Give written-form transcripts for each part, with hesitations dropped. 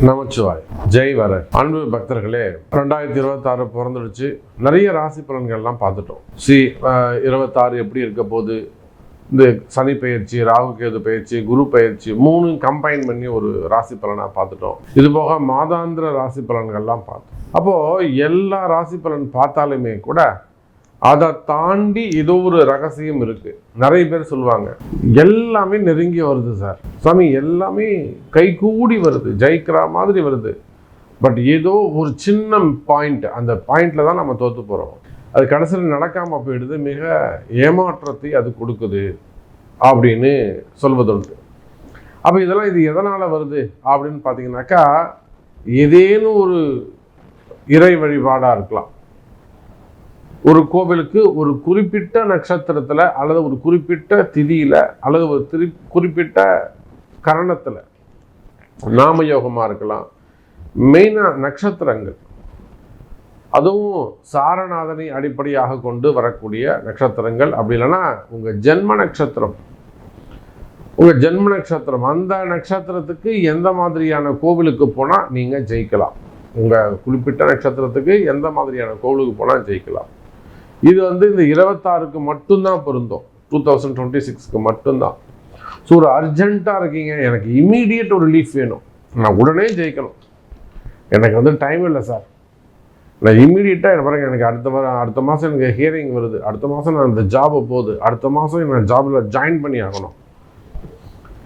நமச்சிவாய். ஜெய் வர அன்பு பக்தர்களே, 2026 பிறந்துடுச்சு. நிறைய ராசி பலன்கள்லாம் பார்த்துட்டோம். 26 எப்படி இருக்க போது, இந்த சனி பயிற்சி, ராகு கேது பயிற்சி, குரு பயிற்சி 3 கம்பைன் பண்ணி ஒரு ராசி பலனாக பார்த்துட்டோம். இது போக மாதாந்திர ராசி பலன்கள்லாம் பார்த்தோம். அப்போது எல்லா ராசி பலன் பார்த்தாலுமே கூட அதை தாண்டி ஏதோ ஒரு ரகசியம் இருக்குது. நிறைய பேர் சொல்லுவாங்க, எல்லாமே நெருங்கி வருது சார் சாமி, எல்லாமே கைகூடி வருது, ஜெயிக்கிற மாதிரி வருது. பட் ஏதோ ஒரு சின்ன பாயிண்ட், அந்த பாயிண்டில் தான் நம்ம தோற்று போகிறோம். அது கடைசியில் நடக்காமல் போயிடுது, மிக ஏமாற்றத்தை அது கொடுக்குது அப்படின்னு சொல்வதுண்டு. அப்போ இதெல்லாம் இது எதனால் வருது அப்படின்னு பார்த்தீங்கன்னாக்கா, ஏதேனும் ஒரு இறை வழிபாடாக இருக்கலாம். ஒரு கோவிலுக்கு ஒரு குறிப்பிட்ட நட்சத்திரத்தில் அல்லது ஒரு குறிப்பிட்ட திதியில் அல்லது ஒரு குறிப்பிட்ட கரணத்தில் நாமயோகமாக இருக்கலாம். மெயினாக நட்சத்திரங்கள், அதுவும் சாரநாதனை அடிப்படையாக கொண்டு வரக்கூடிய நட்சத்திரங்கள். அப்படி இல்லைன்னா உங்கள் ஜென்ம நட்சத்திரம், அந்த நட்சத்திரத்துக்கு எந்த மாதிரியான கோவிலுக்கு போனால் நீங்கள் ஜெயிக்கலாம். உங்கள் குறிப்பிட்ட நட்சத்திரத்துக்கு எந்த மாதிரியான கோவிலுக்கு போனால் ஜெயிக்கலாம். இது இந்த 26க்கு மட்டும்தான் பொருந்தும், 2026க்கு மட்டும்தான். ஸோ ஒரு அர்ஜென்ட்டாக இருக்கீங்க, எனக்கு இம்மீடியட் ஒரு ரிலீஃப் வேணும், நான் உடனே ஜெயிக்கணும், எனக்கு டைம் இல்லை சார், நான் இம்மீடியட்டாக எனக்கு அடுத்த மாதம் எனக்கு ஹியரிங் வருது, அடுத்த மாதம் நான் இந்த ஜாபை போகுது, அடுத்த மாதம் நான் ஜாபில் ஜாயின் பண்ணி ஆகணும்.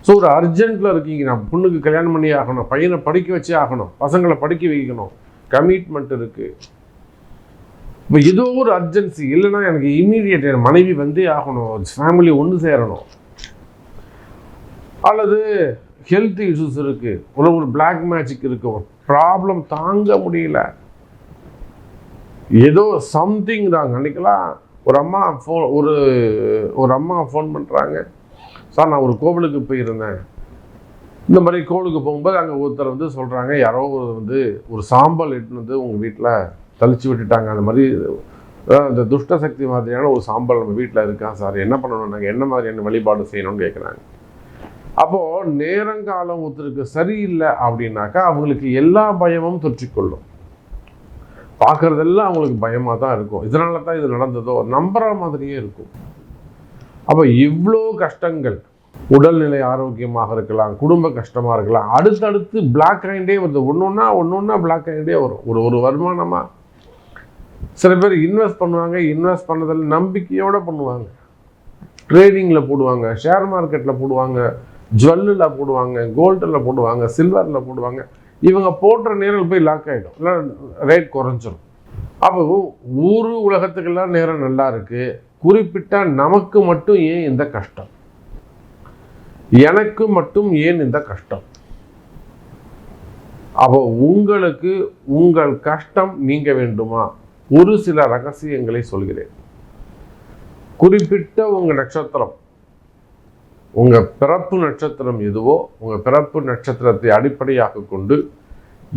ஸோ ஒரு அர்ஜென்ட்டில் இருக்கீங்க, நான் பொண்ணுக்கு கல்யாணம் பண்ணி ஆகணும், பையனை படிக்க வச்சே ஆகணும், பசங்களை படிக்க வைக்கணும், கமிட்மெண்ட் இருக்குது. இப்போ ஏதோ ஒரு அர்ஜென்சி, இல்லைன்னா எனக்கு இம்மீடியட் என் மனைவி வந்தே ஆகணும், ஃபேமிலி ஒன்று சேரணும், அல்லது ஹெல்த் இஷ்யூஸ் இருக்குது, ஒரு பிளாக் மேஜிக் இருக்குது, ப்ராப்ளம் தாங்க முடியல, ஏதோ சம்திங் தாங்க. அன்றைக்கெல்லாம் ஒரு அம்மா ஃபோன் பண்ணுறாங்க, சார் நான் ஒரு கோவிலுக்கு போயிருந்தேன், இந்த மாதிரி கோவிலுக்கு போகும்போது அங்கே ஒருத்தர் சொல்கிறாங்க, யாரோ ஒரு சாம்பல் எட்டுன்னு உங்கள் வீட்டில் தளிச்சு விட்டுட்டாங்க, அந்த மாதிரி அந்த துஷ்ட சக்தி மாதிரியான ஒரு சாம்பல் நம்ம வீட்டில் இருக்கான் சார், என்ன பண்ணணும், நாங்கள் என்ன மாதிரியான வழிபாடு செய்யணும்னு கேட்குறாங்க. அப்போது நேரங்காலம் ஒருத்தருக்கு சரியில்லை அப்படின்னாக்கா அவங்களுக்கு எல்லா பயமும் தொற்றிக்கொள்ளும், பார்க்குறதெல்லாம் அவங்களுக்கு பயமாக தான் இருக்கும். இதனால தான் இது நடந்ததோ நம்புகிற மாதிரியே இருக்கும். அப்போ இவ்வளோ கஷ்டங்கள், உடல்நிலை ஆரோக்கியமாக இருக்கலாம், குடும்ப கஷ்டமாக இருக்கலாம், அடுத்தடுத்து பிளாக் ஆகிட்டே வருது, ஒன்று பிளாக் ஆகிட்டே வரும். ஒரு வருமானமாக சில பேர் இன்வெஸ்ட் பண்ணுவாங்க, இன்வெஸ்ட் பண்ணதில் நம்பிக்கையோடு பண்ணுவாங்க, ட்ரேடிங்கில் போடுவாங்க, ஷேர் மார்க்கெட்டில் போடுவாங்க, ஜுவல்லில் போடுவாங்க, கோல்டில் போடுவாங்க, சில்வரில் போடுவாங்க. இவங்க போடுற நேரம் போய் லாக் ஆகிடும், இல்லை ரேட் குறைஞ்சிரும். அப்போ உலகத்துக்கெல்லாம் நேரம் நல்லா இருக்குது, குறிப்பிட்ட நமக்கு மட்டும் ஏன் இந்த கஷ்டம், எனக்கு மட்டும் ஏன் இந்த கஷ்டம்? அப்போ உங்களுக்கு உங்கள் கஷ்டம் நீங்க வேண்டுமா? ஒரு சில ரகசியங்களை சொல்கிறேன். குறிப்பிட்ட உங்க நட்சத்திரம், உங்க பிறப்பு நட்சத்திரம் எதுவோ, உங்க பிறப்பு நட்சத்திரத்தை அடிப்படையாக கொண்டு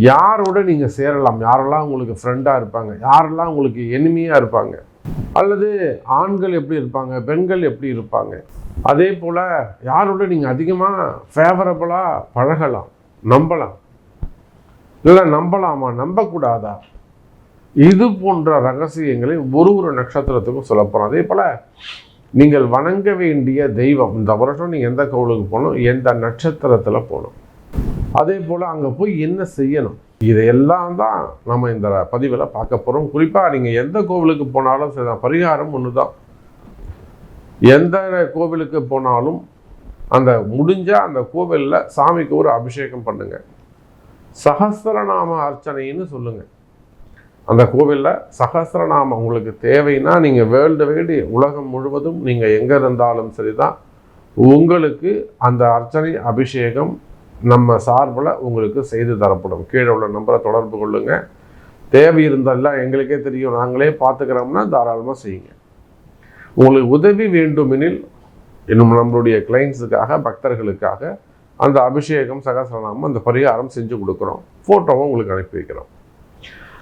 யாரோட நீங்க சேரலாம், யாரெல்லாம் உங்களுக்கு ஃப்ரெண்டா இருப்பாங்க, யாரெல்லாம் உங்களுக்கு எனிமியா இருப்பாங்க, அல்லது ஆண்கள் எப்படி இருப்பாங்க, பெண்கள் எப்படி இருப்பாங்க, அதே போல் யாரோட நீங்கள் அதிகமாக ஃபேவரபுளாக பழகலாம், நம்பலாம், இல்லை நம்பலாமா நம்பக்கூடாதா, இது போன்ற ரகசியங்களை ஒரு நட்சத்திரத்துக்கும் சொல்ல போகிறோம். அதே போல் நீங்கள் வணங்க வேண்டிய தெய்வம், இந்த வருஷம் நீங்கள் எந்த கோவிலுக்கு போகணும், எந்த நட்சத்திரத்தில் போகணும், அதே போல் அங்கே போய் என்ன செய்யணும், இதையெல்லாம் தான் நம்ம இந்த பதிவில் பார்க்க போகிறோம். குறிப்பாக நீங்கள் எந்த கோவிலுக்கு போனாலும் சரி, பரிகாரம் ஒன்று தான். எந்த கோவிலுக்கு போனாலும் அந்த முடிஞ்சால் அந்த கோவிலில் சாமிக்கு ஒரு அபிஷேகம் பண்ணுங்க, சகஸ்ரநாம அர்ச்சனைன்னு சொல்லுங்கள். அந்த கோவிலில் சகஸ்ரநாமம் உங்களுக்கு தேவைன்னா நீங்கள் வேர்ல்டு வைடு உலகம் முழுவதும் நீங்கள் எங்கே இருந்தாலும் சரி தான், உங்களுக்கு அந்த அர்ச்சனை அபிஷேகம் நம்ம சார்பில் உங்களுக்கு செய்து தரப்படும். கீழே உள்ள நம்பரை தொடர்பு கொள்ளுங்க. தேவை இருந்தாலும் எங்களுக்கே தெரியும், நாங்களே பார்த்துக்கிறோம்னா தாராளமாக செய்யுங்க. உங்களுக்கு உதவி வேண்டுமெனில் இன்னும் நம்மளுடைய கிளைண்ட்ஸுக்காக, பக்தர்களுக்காக அந்த அபிஷேகம், சகஸ்ரநாமம், அந்த பரிகாரம் செஞ்சு கொடுக்குறோம், ஃபோட்டோவும் உங்களுக்கு அனுப்பி வைக்கிறோம்.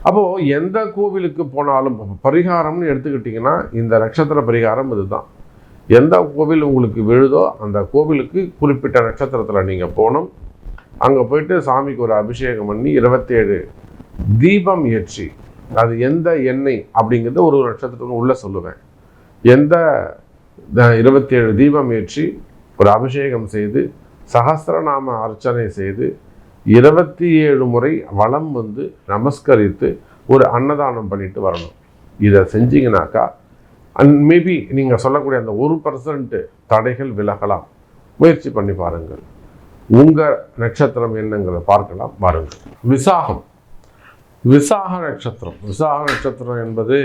அப்போது எந்த கோவிலுக்கு போனாலும் பரிகாரம்னு எடுத்துக்கிட்டிங்கன்னா இந்த நட்சத்திர பரிகாரம் இதுதான். எந்த கோவில் உங்களுக்கு விழுதோ அந்த கோவிலுக்கு குறிப்பிட்ட நட்சத்திரத்தில் நீங்கள் போகணும். அங்கே போயிட்டு சாமிக்கு ஒரு அபிஷேகம் பண்ணி 27 தீபம் ஏற்றி, அது எந்த எண்ணெய் அப்படிங்கிறது ஒரு நட்சத்திரத்துக்கு உள்ளே சொல்லுவேன், எந்த 27 தீபம் ஏற்றி ஒரு அபிஷேகம் செய்து சகஸ்ரநாம அர்ச்சனை செய்து 27 முறை வலம் வந்து நமஸ்கரித்து ஒரு அன்னதானம் பண்ணிட்டு வரணும். இதை செஞ்சீங்கன்னாக்கா மேபி நீங்கள் சொல்லக்கூடிய அந்த 1% தடைகள் விலகலாம். முயற்சி பண்ணி பாருங்கள். உங்கள் நட்சத்திரம் என்னங்கிறத பார்க்கலாம் பாருங்கள். விசாகம். விசாக நட்சத்திரம். விசாக நட்சத்திரம் என்பது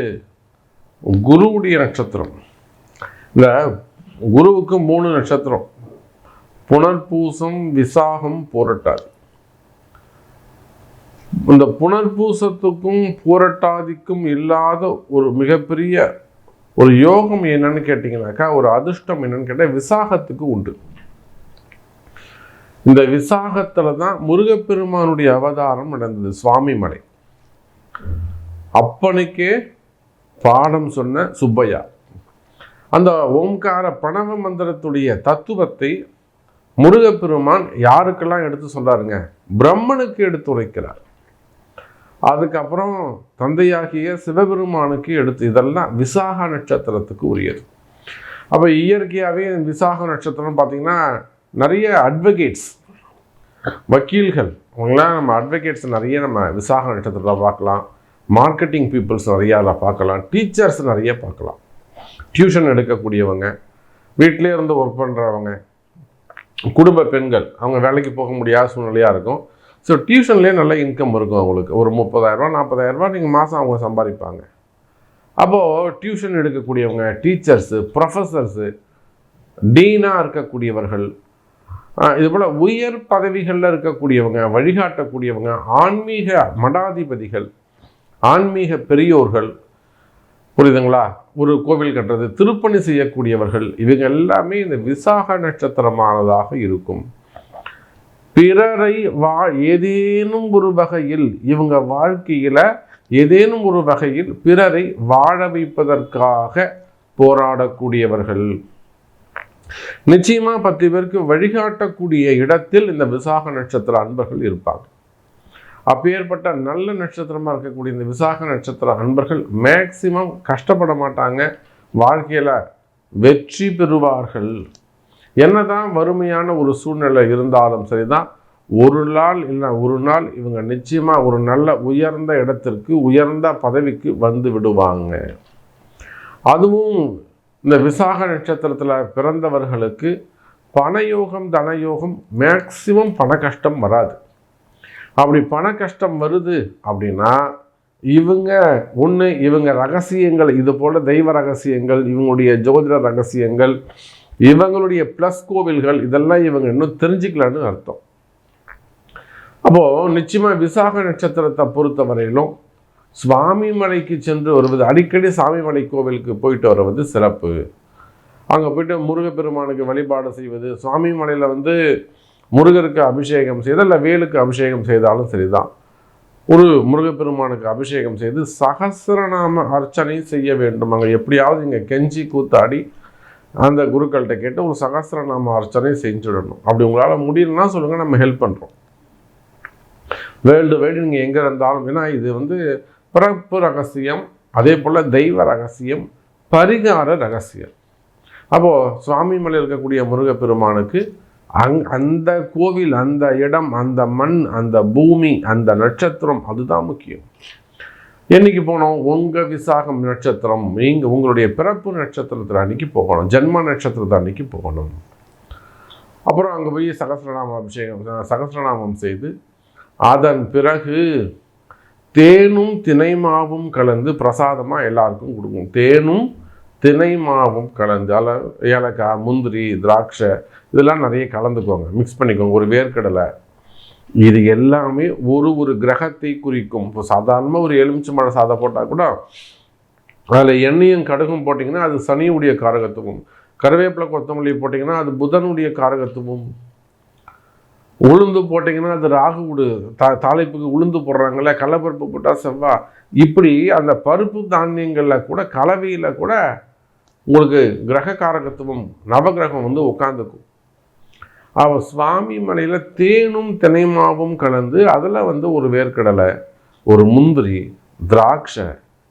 குருவுடைய நட்சத்திரம். இந்த குருவுக்கு 3 நட்சத்திரம்: புனர்பூசம், விசாகம், பூரட்டாதி. இந்த புனர்பூசத்துக்கும் பூரட்டாதிக்கும் இல்லாத ஒரு மிகப்பெரிய ஒரு யோகம் என்னன்னு கேட்டீங்கன்னாக்கா, ஒரு அதிர்ஷ்டம் என்னன்னு கேட்டால் விசாகத்துக்கு உண்டு. இந்த விசாகத்துல தான் முருகப்பெருமானுடைய அவதாரம் நடந்தது. சுவாமி மலை அப்பனுக்கே பாடம் சொன்ன சுப்பையா அந்த ஓம்கார பிரணவ மந்திரத்துடைய தத்துவத்தை முருகப்பெருமான் யாருக்கெல்லாம் எடுத்து சொல்றாருங்க? பிரம்மனுக்கு எடுத்து உரைக்கிறார். அதுக்கப்புறம் தந்தையாகிய சிவபெருமானுக்கு எடுத்து. இதெல்லாம் விசாக நட்சத்திரத்துக்கு உரியது. அப்போ இயற்கையாகவே விசாக நட்சத்திரம் பார்த்தீங்கன்னா நிறைய அட்வொகேட்ஸ், வக்கீல்கள், அவங்களாம் நம்ம அட்வொகேட்ஸ் நிறைய நம்ம விசாக நட்சத்திரத்தில் பார்க்கலாம். மார்க்கெட்டிங் பீப்புள்ஸ் நிறையா பார்க்கலாம். டீச்சர்ஸ் நிறைய பார்க்கலாம். டியூஷன் எடுக்கக்கூடியவங்க, வீட்டிலே இருந்து ஒர்க் பண்ணுறவங்க, குடும்ப பெண்கள், அவங்க வேலைக்கு போக முடியாத சூழ்நிலையாக இருக்கும். ஸோ டியூஷன்லேயே நல்ல இன்கம் இருக்கும் அவங்களுக்கு. ஒரு 30,000 40,000 நீங்கள் மாதம் அவங்க சம்பாதிப்பாங்க. அப்போது டியூஷன் எடுக்கக்கூடியவங்க, டீச்சர்ஸு, ப்ரொஃபஸர்ஸு, டீனாக இருக்கக்கூடியவர்கள், இதுபோல் உயர் பதவிகளில் இருக்கக்கூடியவங்க, வழிகாட்டக்கூடியவங்க, ஆன்மீக மடாதிபதிகள், ஆன்மீக பெரியோர்கள், புரியுதுங்களா? ஒரு கோவில் கட்டுறது, திருப்பணி செய்யக்கூடியவர்கள், இவங்க எல்லாமே இந்த விசாக நட்சத்திரமானதாக இருக்கும். பிறரை ஏதேனும் ஒரு வகையில் இவங்க வாழ்க்கையில ஏதேனும் ஒரு வகையில் பிறரை வாழ வைப்பதற்காக போராடக்கூடியவர்கள். நிச்சயமா 10 பேருக்கு வழிகாட்டக்கூடிய இடத்தில் இந்த விசாக நட்சத்திர அன்பர்கள் இருப்பாங்க. அப்பேற்பட்ட நல்ல நட்சத்திரமா இருக்கக்கூடிய இந்த விசாக நட்சத்திர அன்பர்கள் மேக்சிமம் கஷ்டப்பட மாட்டாங்க, வாழ்க்கையில வெற்றி பெறுவார்கள். என்னதான் வறுமையான ஒரு சூழ்நிலை இருந்தாலும் சரிதான், ஒரு நாள் இல்லை ஒரு நாள் இவங்க நிச்சயமா ஒரு நல்ல உயர்ந்த இடத்திற்கு, உயர்ந்த பதவிக்கு வந்து விடுவாங்க. அதுவும் இந்த விசாக நட்சத்திரத்தில் பிறந்தவர்களுக்கு பணயோகம், தனயோகம், மேக்சிமம் பண கஷ்டம் வராது. அப்படி பண கஷ்டம் வருது அப்படின்னா இவங்க ரகசியங்கள், இது போல தெய்வ ரகசியங்கள், இவங்களுடைய ஜோதிட ரகசியங்கள், இவங்களுடைய ப்ளஸ் கோவில்கள், இதெல்லாம் இவங்க இன்னும் தெரிஞ்சுக்கலான்னு அர்த்தம். அப்போது நிச்சயமாக விசாக நட்சத்திரத்தை பொறுத்த வரையிலும் சுவாமி மலைக்கு சென்று வருவது, அடிக்கடி சாமிமலை கோவிலுக்கு போயிட்டு வருவது சிறப்பு. அங்கே போயிட்டு முருகப்பெருமானுக்கு வழிபாடு செய்வது, சுவாமி மலையில் முருகருக்கு அபிஷேகம் செய்து, இல்லை வேலுக்கு அபிஷேகம் செய்தாலும் சரிதான், ஒரு முருகப்பெருமானுக்கு அபிஷேகம் செய்து சகஸ்ரநாம அர்ச்சனை செய்ய வேண்டும். அங்கே எப்படியாவது இங்கே கெஞ்சி கூத்தாடி அந்த குருக்கள்கிட்ட கேட்டு ஒரு சகஸ்ரநாம அர்ச்சனை செஞ்சுடணும். அப்படி உங்களால் முடியலன்னா சொல்லுங்கள், நம்ம ஹெல்ப் பண்ணுறோம். வேர்ல்டு வைடு நீங்கள் எங்கே இருந்தாலும், ஏன்னா இது பிறப்பு ரகசியம், அதே போல் தெய்வ ரகசியம், பரிகார ரகசியம். அப்போது சுவாமி மலை இருக்கக்கூடிய முருகப்பெருமானுக்கு அந்த கோவில், அந்த இடம், அந்த மண், அந்த பூமி, அந்த நட்சத்திரம், அதுதான் முக்கியம். என்னைக்கு போனோம்? உங்கள் விசாகம் நட்சத்திரம், நீங்கள் உங்களுடைய பிறப்பு நட்சத்திரத்தில் அன்னைக்கு போகணும், ஜென்ம நட்சத்திரத்தை அன்னைக்கு போகணும். அப்புறம் அங்கே போய் சகஸ்ரநாமம் செய்து அதன் பிறகு தேனும் தினைமாவும் கலந்து பிரசாதமாக எல்லாருக்கும் கொடுக்கும். தேனும் தினைமாவும் கலந்து, அதில் ஏலக்காய், முந்திரி, திராட்சை இதெல்லாம் நிறைய கலந்துக்கோங்க, மிக்ஸ் பண்ணிக்கோங்க. ஒரு வேர்க்கடலை, இது எல்லாமே ஒரு கிரகத்தை குறிக்கும். இப்போ சாதாரணமாக ஒரு எலுமிச்சை மழை சாதம் போட்டால் கூட அதில் எண்ணெயும் கடுகும் போட்டிங்கன்னா அது சனியுடைய காரகத்துவம், கருவேப்பிலை கொத்தமல்லி போட்டிங்கன்னா அது புதனுடைய காரகத்துவம், உளுந்து போட்டிங்கன்னா அது ராகுவுடு தாளிப்புக்கு உளுந்து போடுறாங்கல்ல, கடலைப்பருப்பு போட்டால் செவ்வாய். இப்படி அந்த பருப்பு தானியங்களில் கூட, கலவையில் கூட உங்களுக்கு கிரக காரகத்துவம், நவகிரகம் உட்காந்துக்கும். அவர் சுவாமி மலையில் தேனும் தினைமாவும் கலந்து அதில் வந்து ஒரு வேர்க்கடலை, ஒரு முந்திரி, திராட்சை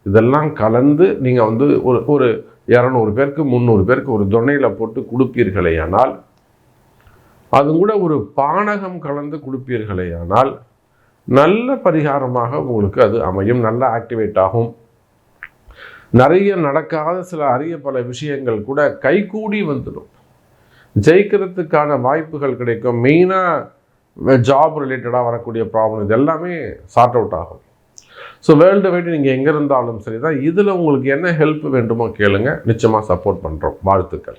இதெல்லாம் கலந்து நீங்கள் வந்து ஒரு 200 பேருக்கு 300 பேருக்கு ஒரு தொன்னையில் போட்டு கொடுப்பீர்களே ஆனால், அது கூட ஒரு பானகம் கலந்து கொடுப்பீர்களே ஆனால் நல்ல பரிகாரமாக உங்களுக்கு அது அமையும், நல்லா ஆக்டிவேட் ஆகும். நிறைய நடக்காத சில அரிய பல விஷயங்கள் கூட கைகூடி வந்துடும். ஜெயிக்கிறதுக்கான வாய்ப்புகள் கிடைக்கும். மெயினாக ஜாப் ரிலேட்டடாக வரக்கூடிய ப்ராப்ளம் இது எல்லாமே சார்ட் அவுட் ஆகும். ஸோ வேர்ல்டு வைடு நீங்கள் எங்கே இருந்தாலும் சரி தான், இதில் உங்களுக்கு என்ன ஹெல்ப் வேண்டுமோ கேளுங்க, நிச்சயமாக சப்போர்ட் பண்ணுறோம். வாழ்த்துக்கள்.